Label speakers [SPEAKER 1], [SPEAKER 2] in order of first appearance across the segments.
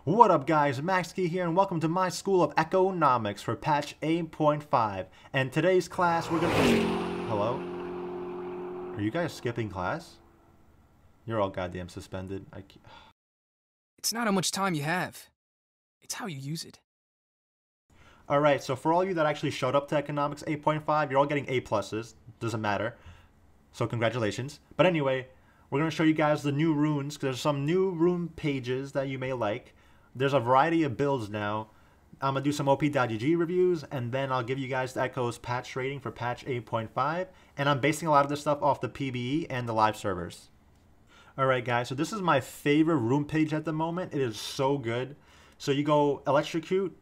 [SPEAKER 1] What up guys, Maxske here and welcome to my school of economics for patch 8.5. And today's class we're gonna... Hello? Are you guys skipping class? You're all goddamn suspended.
[SPEAKER 2] It's not how much time you have. It's how you use it.
[SPEAKER 1] Alright, so for all you that actually showed up to economics 8.5, you're all getting A pluses. Doesn't matter. So congratulations. But anyway, we're going to show you guys the new runes, because there's some new rune pages that you may like. There's a variety of builds now. I'm going to do some op.gg reviews, and then I'll give you guys the Ekko's patch rating for patch 8.5. And I'm basing a lot of this stuff off the PBE and the live servers. Alright guys, so this is my favorite rune page at the moment. It is so good. So you go Electrocute,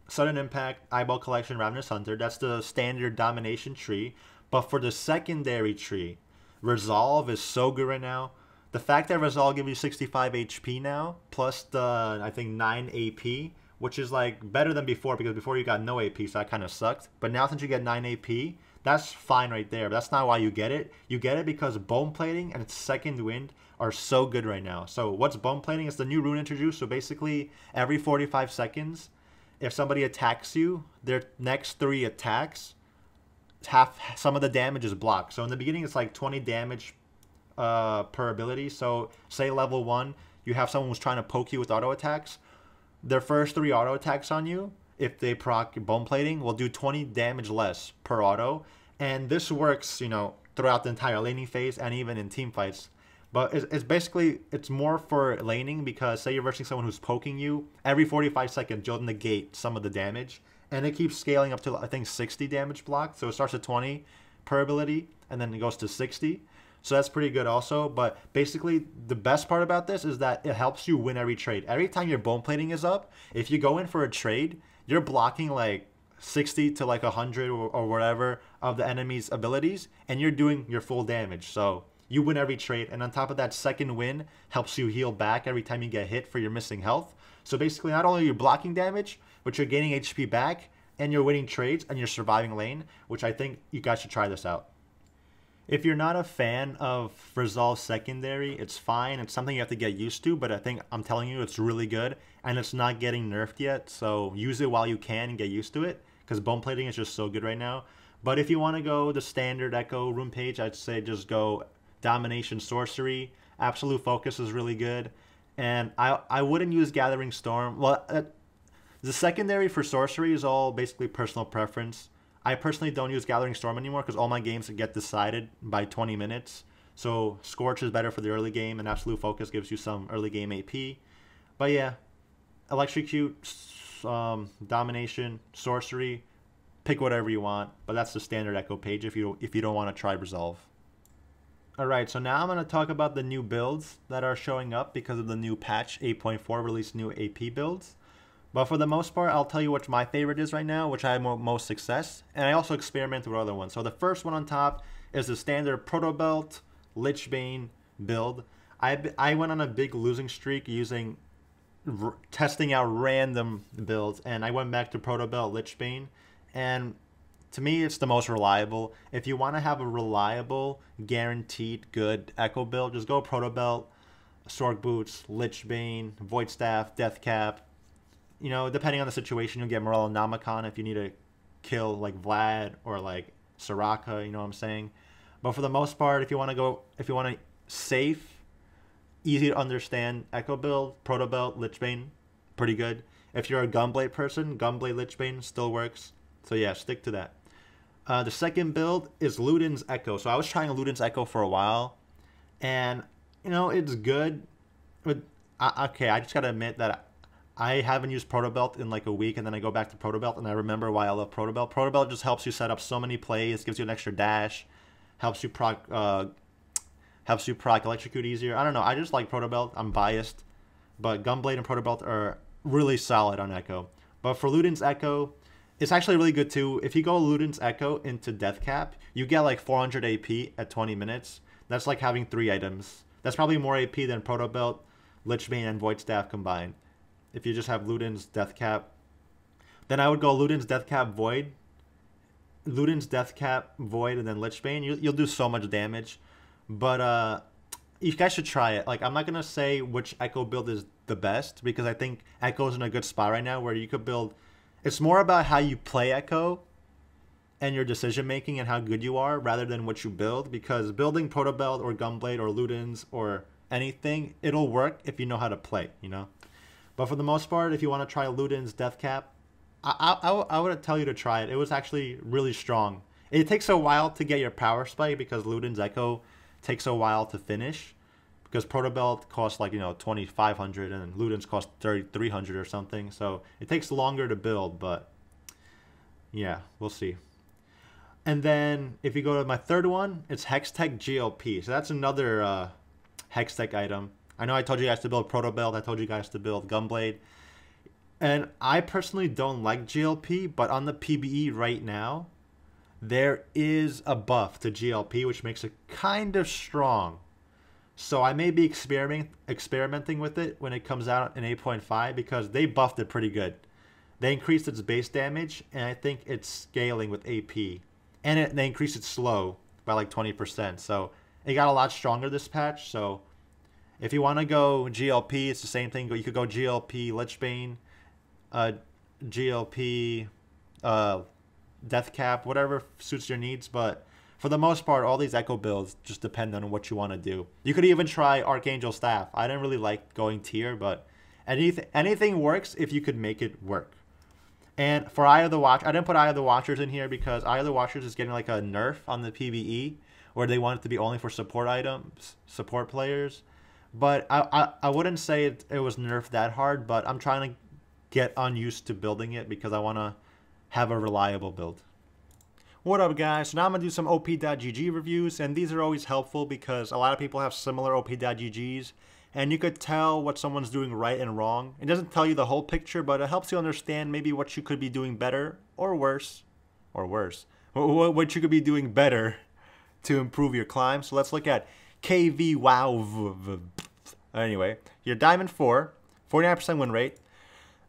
[SPEAKER 1] Sudden Impact, Eyeball Collection, Ravenous Hunter. That's the standard domination tree. But for the secondary tree, Resolve is so good right now. The fact that Resolve gives you 65 HP now, plus the, I think, 9 AP, which is like better than before, because before you got no AP, so that kind of sucked. But now since you get 9 AP, that's fine right there. But that's not why you get it. You get it because Bone Plating and Second Wind are so good right now. So what's Bone Plating? It's the new rune introduced. So basically, every 45 seconds, if somebody attacks you, their next 3 attacks, half some of the damage is blocked. So in the beginning, it's like 20 damage per ability. So say level 1, you have someone who's trying to poke you with auto attacks. Their first 3 auto attacks on you, if they proc Bone Plating, will do 20 damage less per auto. And this works, you know, throughout the entire laning phase and even in team fights. But it's basically, it's more for laning, because say you're versing someone who's poking you, every 45 seconds you'll negate some of the damage. And it keeps scaling up to, I think, 60 damage blocked. So it starts at 20 per ability, and then it goes to 60. So that's pretty good also. But basically, the best part about this is that it helps you win every trade. Every time your Bone Plating is up, if you go in for a trade, you're blocking like 60 to like 100 or whatever of the enemy's abilities, and you're doing your full damage. So you win every trade, and on top of that, Second Wind helps you heal back every time you get hit for your missing health. So basically, not only are you blocking damage, but you're gaining HP back, and you're winning trades, and you're surviving lane, which I think you guys should try this out. If you're not a fan of Resolve Secondary, it's fine. It's something you have to get used to, but I think, I'm telling you, it's really good, and it's not getting nerfed yet, so use it while you can and get used to it, because Bone Plating is just so good right now. But if you want to go the standard Ekko rune page, I'd say just go Domination Sorcery. Absolute Focus is really good. And I wouldn't use Gathering Storm. Well, the secondary for Sorcery is all basically personal preference. I personally don't use Gathering Storm anymore because all my games get decided by 20 minutes. So Scorch is better for the early game, and Absolute Focus gives you some early game AP. But yeah, Electrocute, Domination, Sorcery, pick whatever you want. But that's the standard Ekko page if you don't want to try Resolve. Alright, so now I'm going to talk about the new builds that are showing up because of the new patch 8.4 released new AP builds. But for the most part, I'll tell you which my favorite is right now, which I have most success. And I also experiment with other ones. So the first one on top is the standard Protobelt Lichbane build. I went on a big losing streak using testing out random builds, and I went back to Protobelt Lichbane, and to me, it's the most reliable. If you want to have a reliable, guaranteed good Ekko build, just go Protobelt, Sorg Boots, Lichbane, Void Staff, Deathcap. You know, depending on the situation, you'll get Morellonomicon if you need to kill like Vlad or like Soraka, you know what I'm saying? But for the most part, if you want a safe, easy to understand Ekko build, Protobelt, Lichbane, pretty good. If you're a Gunblade person, Gunblade Lichbane still works. So yeah, stick to that. The second build is Luden's Ekko. So I was trying Luden's Ekko for a while, and you know, it's good. But okay, I just gotta admit that I haven't used Protobelt in like a week, and then I go back to Protobelt, and I remember why I love Protobelt. Protobelt just helps you set up so many plays, gives you an extra dash, helps you proc Electrocute easier. I don't know. I just like Protobelt. I'm biased, but Gunblade and Protobelt are really solid on Ekko. But for Luden's Ekko, it's actually really good too. If you go Luden's Ekko into Deathcap, you get like 400 AP at 20 minutes. That's like having 3 items. That's probably more AP than Protobelt, Lichbane, and Void Staff combined. If you just have Luden's Deathcap, then I would go Luden's Deathcap Void, and then Lichbane. You'll do so much damage. But you guys should try it. Like, I'm not gonna say which Ekko build is the best because I think Ekko's in a good spot right now where you could build. It's more about how you play Ekko and your decision making and how good you are rather than what you build, because building Protobelt or Gunblade or Ludens or anything, it'll work if you know how to play, you know. But for the most part, if you want to try Ludens Deathcap, I would tell you to try it. It was actually really strong. It takes a while to get your power spike because Ludens Ekko takes a while to finish, because Protobelt costs like, you know, 2,500 and Ludens cost 3,300 or something. So it takes longer to build, but yeah, we'll see. And then if you go to my third one, it's Hextech GLP. So that's another Hextech item. I know I told you guys to build Protobelt. I told you guys to build Gunblade. And I personally don't like GLP, but on the PBE right now, there is a buff to GLP, which makes it kind of strong. So I may be experimenting with it when it comes out in 8.5 because they buffed it pretty good. They increased its base damage, and I think it's scaling with AP. And they increased it slow by like 20%. So it got a lot stronger this patch. So if you want to go GLP, it's the same thing. You could go GLP Lichbane, GLP Deathcap, whatever suits your needs. But for the most part, all these Ekko builds just depend on what you want to do. You could even try Archangel Staff. I didn't really like going tier, but anything works if you could make it work. And for Eye of the Watch, I didn't put Eye of the Watchers in here because Eye of the Watchers is getting like a nerf on the PvE, where they want it to be only for support items, support players. But I wouldn't say it was nerfed that hard, but I'm trying to get unused to building it because I want to have a reliable build. What up, guys? So now I'm going to do some OP.GG reviews, and these are always helpful because a lot of people have similar OP.GGs, and you could tell what someone's doing right and wrong. It doesn't tell you the whole picture, but it helps you understand maybe what you could be doing better or worse, what you could be doing better to improve your climb. So let's look at KV Wow. Anyway, your Diamond 4, 49% win rate.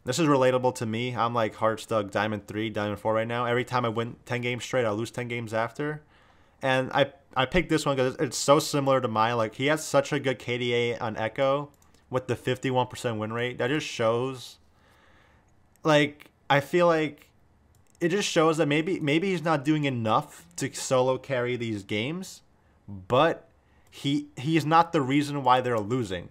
[SPEAKER 1] This is relatable to me. I'm like hard stuck Diamond 3, Diamond 4 right now. Every time I win 10 games straight, I lose 10 games after. And I picked this one because it's so similar to mine. Like, he has such a good KDA on Ekko with the 51% win rate. That just shows, like, I feel like it just shows that maybe he's not doing enough to solo carry these games, but he's not the reason why they're losing.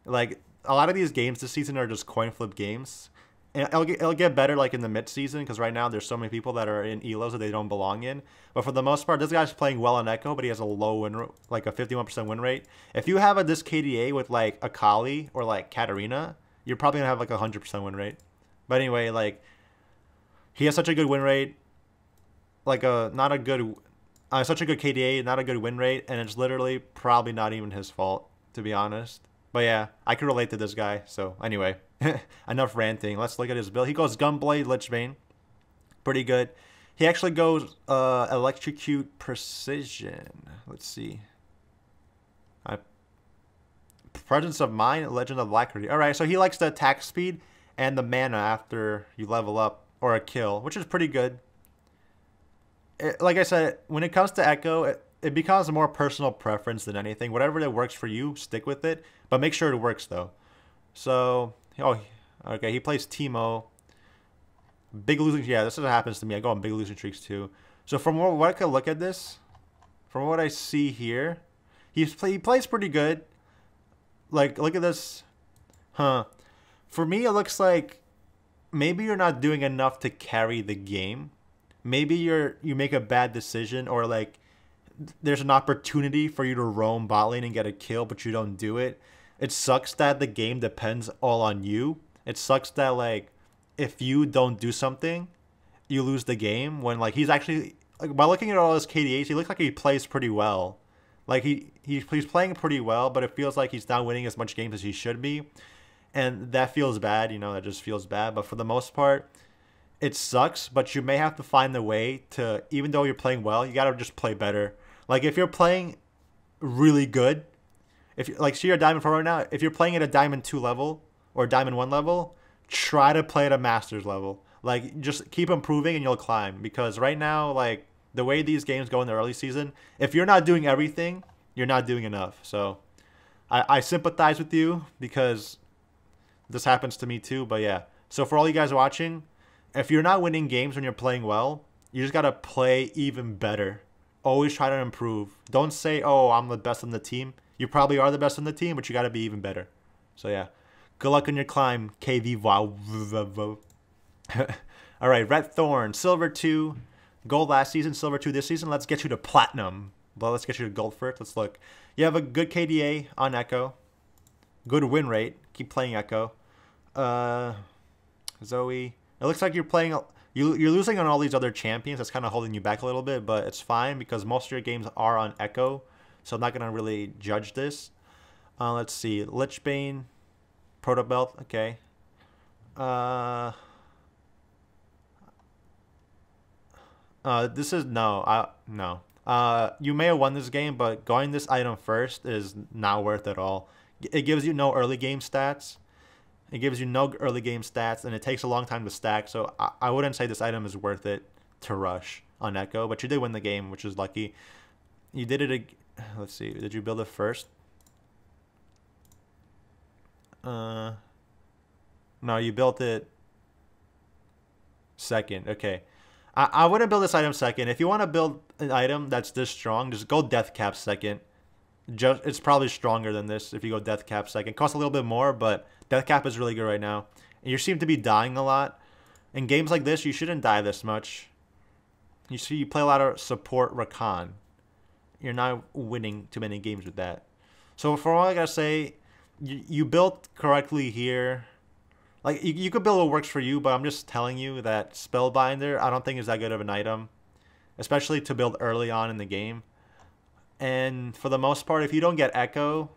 [SPEAKER 1] Like, a lot of these games this season are just coin flip games. And it'll get better like in the mid-season because right now there's so many people that are in ELOs that they don't belong in. But for the most part, this guy's playing well on Ekko, but he has a low win rate, like a 51% win rate. If you have this KDA with like Akali or like Katarina, you're probably going to have like a 100% win rate. But anyway, like, he has such a good win rate, like such a good KDA, not a good win rate, and it's literally probably not even his fault, to be honest. But yeah, I can relate to this guy. So anyway, enough ranting. Let's look at his build. He goes Gunblade, Lichbane. Pretty good. He actually goes Electrocute Precision. Let's see. Presence of Mind, Legend of Alacrity. Alright, so he likes the attack speed and the mana after you level up or a kill, which is pretty good. Like I said, when it comes to Ekko, it becomes a more personal preference than anything. Whatever that works for you, stick with it. But make sure it works, though. So, okay, he plays Teemo. Big losing, yeah, this is what happens to me. I go on big losing streaks, too. So from what I could look at this, from what I see here, he plays pretty good. Like, look at this. For me, it looks like maybe you're not doing enough to carry the game. Maybe you make a bad decision, or like there's an opportunity for you to roam bot lane and get a kill, but you don't do it. It sucks that the game depends all on you. It sucks that, like, if you don't do something, you lose the game. When, like, he's actually, like, by looking at all his KDAs, he looks like he plays pretty well. Like, he's playing pretty well, but it feels like he's not winning as much games as he should be. And that feels bad, you know, that just feels bad. But for the most part, it sucks, but you may have to find a way to, even though you're playing well, you got to just play better. Like, if you're playing really good, if you, like, see your Diamond 4 right now, if you're playing at a Diamond 2 level or Diamond 1 level, try to play at a Masters level. Like, just keep improving and you'll climb. Because right now, like, the way these games go in the early season, if you're not doing everything, you're not doing enough. So I sympathize with you because this happens to me too. But yeah, so for all you guys watching, if you're not winning games when you're playing well, you just gotta play even better. Always try to improve. Don't say, oh, I'm the best on the team. You probably are the best on the team, but you gotta be even better. So yeah, good luck on your climb, KV. Wow. All right, Red Thorn, Silver 2, Gold last season, Silver 2 this season. Let's get you to Platinum. Well, let's get you to Gold first. Let's look. You have a good KDA on Ekko. Good win rate. Keep playing Ekko. Zoe. It looks like you're playing... You're losing on all these other champions. That's kind of holding you back a little bit, but it's fine because most of your games are on Ekko. So I'm not going to really judge this. Let's see. Lichbane. Protobelt. Okay. This is... No. No. You may have won this game, but going this item first is not worth it at all. It gives you no early game stats. It gives you no early game stats, and it takes a long time to stack. So I wouldn't say this item is worth it to rush on Ekko. But you did win the game, which is lucky. You did it. Let's see. Did you build it first? No, you built it second. Okay. I wouldn't build this item second. If you want to build an item that's this strong, just go Death Cap second. It's probably stronger than this if you go Death Cap second. It costs a little bit more, but Death Cap is really good right now. And you seem to be dying a lot. In games like this, you shouldn't die this much. You see, you play a lot of support Rakan. You're not winning too many games with that. So for all I gotta say, you built correctly here. Like, you could build what works for you, but I'm just telling you that Spellbinder, I don't think is that good of an item. Especially to build early on in the game. And for the most part, if you don't get Ekko,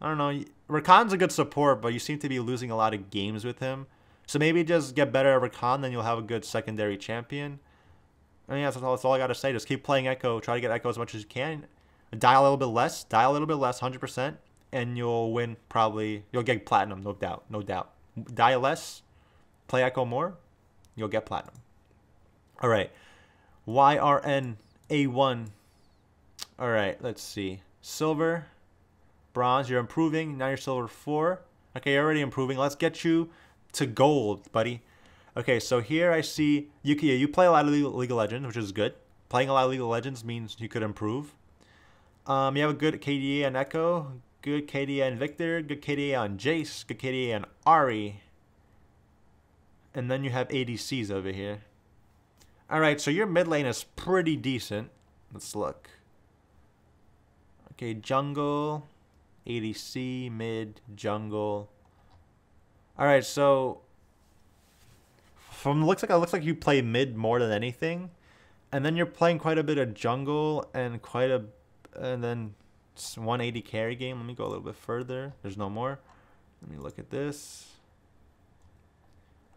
[SPEAKER 1] I don't know. Rakan's a good support, but you seem to be losing a lot of games with him. So maybe just get better at Rakan, then you'll have a good secondary champion. And yeah, that's all I got to say. Just keep playing Ekko. Try to get Ekko as much as you can. Die a little bit less. 100%. And you'll win probably. You'll get Platinum, no doubt. No doubt. Die less. Play Ekko more. You'll get Platinum. All right. YRN A1. All right, let's see. Silver, bronze, you're improving. Now you're silver 4. Okay, you're already improving. Let's get you to gold, buddy. Okay, so here I see you play a lot of League of Legends, which is good. Playing a lot of League of Legends means you could improve. You have a good KDA on Ekko, good KDA on Victor, good KDA on Jace, good KDA on Ahri. And then you have ADCs over here. All right, so your mid lane is pretty decent. Let's look. Okay, jungle, ADC, mid, jungle. All right, so from looks like you play mid more than anything, and then you're playing quite a bit of jungle and then 180 carry game. Let me go a little bit further. There's no more. Let me look at this.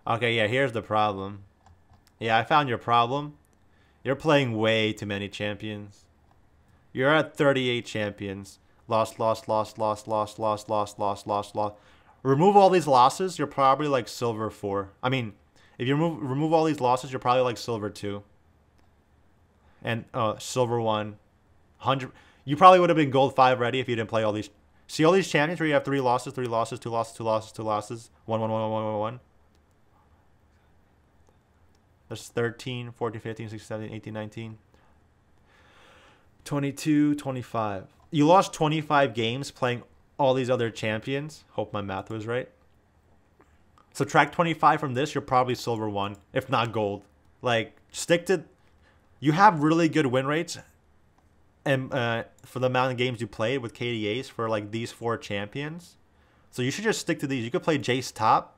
[SPEAKER 1] Okay, yeah, here's the problem. Yeah, I found your problem. You're playing way too many champions. You're at 38 champions. Lost. Remove all these losses, you're probably like silver 4. I mean, if you remove all these losses, you're probably like silver 2. And silver 1. 100. You probably would have been gold 5 ready if you didn't play all these. See all these champions where you have 3 losses, 2 losses, 2 losses, 1. There's 13, 14, 15, 16, 17, 18, 19. 22, 25. You lost 25 games playing all these other champions. Hope my math was right. Subtract 25 from this, you're probably silver 1, if not gold. Like, stick to... You have really good win rates and for the amount of games you played with KDAs for, like, these 4 champions. So you should just stick to these. You could play Jace top,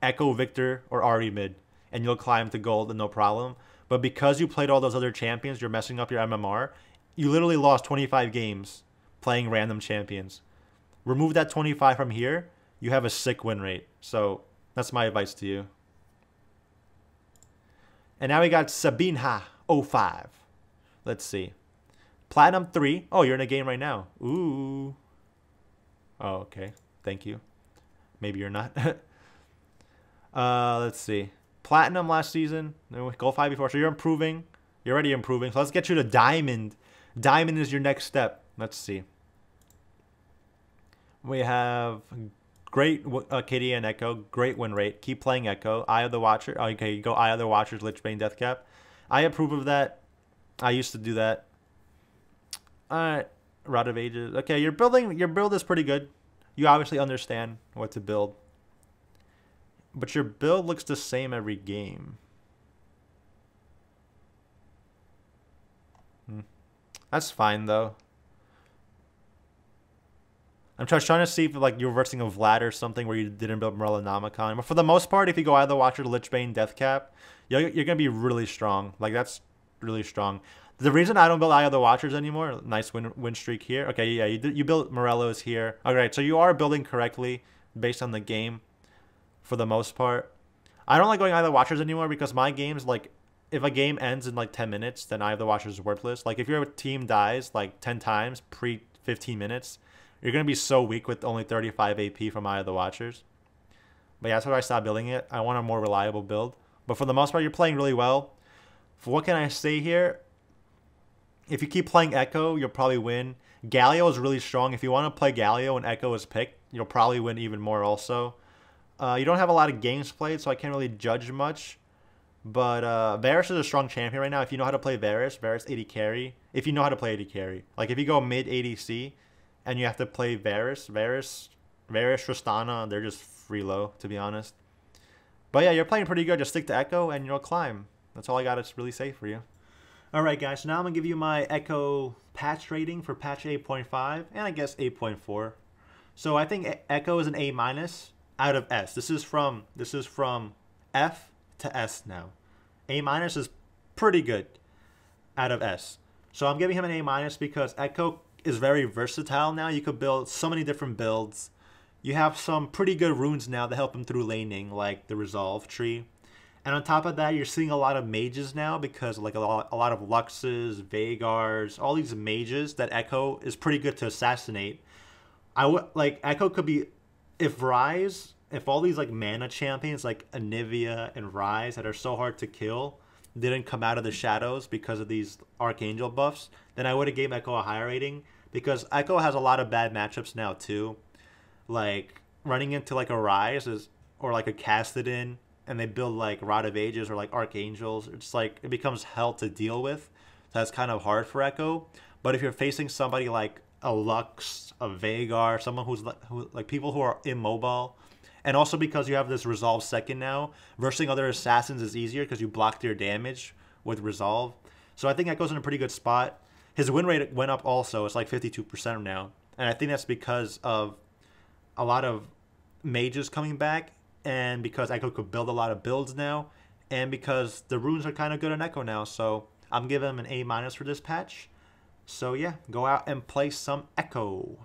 [SPEAKER 1] Ekko, Victor, or Ahri mid, and you'll climb to gold and no problem. But because you played all those other champions, you're messing up your MMR. You literally lost 25 games playing random champions. Remove that 25 from here, you have a sick win rate. So that's my advice to you. And now we got Sabinha 05. Let's see. Platinum 3. Oh, you're in a game right now. Ooh. Oh, okay. Thank you. Maybe you're not. Let's see. Platinum last season. Gold 5 before. So you're improving. You're already improving. So let's get you to Diamond. Diamond is your next step. Let's see. We have great KD and Ekko, great win rate. Keep playing Ekko. Eye of the Watcher. Oh, okay, you go Eye of the Watchers, Lichbane, Deathcap. I approve of that. I used to do that. Alright, Rod of Ages. Okay, your build is pretty good. You obviously understand what to build. But your build looks the same every game. That's fine though. I'm trying to see if like you're versing a Vlad or something where you didn't build Morellonomicon. But for the most part, if you go either Watcher, Lichbane, Deathcap, you're gonna be really strong. Like that's really strong. The reason I don't build Eye of the Watchers anymore, nice win streak here. Okay, yeah, you built Morello's here. Alright, so you are building correctly based on the game for the most part. I don't like going Eye of the Watchers anymore because my games, like, if a game ends in like 10 minutes, then Eye of the Watchers is worthless. Like if your team dies like 10 times pre 15 minutes, you're going to be so weak with only 35 AP from Eye of the Watchers. But yeah, that's why I stopped building it. I want a more reliable build. But for the most part, you're playing really well. For what can I say here? If you keep playing Ekko, you'll probably win. Galio is really strong. If you want to play Galio and Ekko is picked, you'll probably win even more also. You don't have a lot of games played, so I can't really judge much. But Varus is a strong champion right now. If you know how to play Varus 80 carry. If you know how to play 80 carry. Like if you go mid ADC and you have to play Varus, Tristana, they're just free low, to be honest. But yeah, you're playing pretty good. Just stick to Ekko and you'll climb. That's all I got to really say for you. Alright guys, so now I'm going to give you my Ekko patch rating for patch 8.5 and I guess 8.4. So I think Ekko is an A- out of S. This is from F to S now. A- is pretty good out of S. So I'm giving him an A- because Ekko is very versatile now. You could build so many different builds. You have some pretty good runes now that help him through laning, like the Resolve tree. And on top of that, you're seeing a lot of mages now because like a lot of Luxes, Vagars, all these mages that Ekko is pretty good to assassinate. I would like Ekko could be if all these like mana champions like Anivia and Ryze that are so hard to kill didn't come out of the shadows because of these Archangel buffs, then I would have gave Ekko a higher rating because Ekko has a lot of bad matchups now too. Like running into like a Ryze or like a Castodin and they build like Rod of Ages or like Archangels, it's like it becomes hell to deal with. So that's kind of hard for Ekko. But if you're facing somebody like a Lux, a Vhagar, someone who's like people who are immobile, and also because you have this Resolve second now, versing other assassins is easier because you block their damage with Resolve. So I think Ekko's in a pretty good spot. His win rate went up also. It's like 52% now. And I think that's because of a lot of mages coming back and because Ekko could build a lot of builds now and because the runes are kind of good on Ekko now. So I'm giving him an A- for this patch. So yeah, go out and play some Ekko.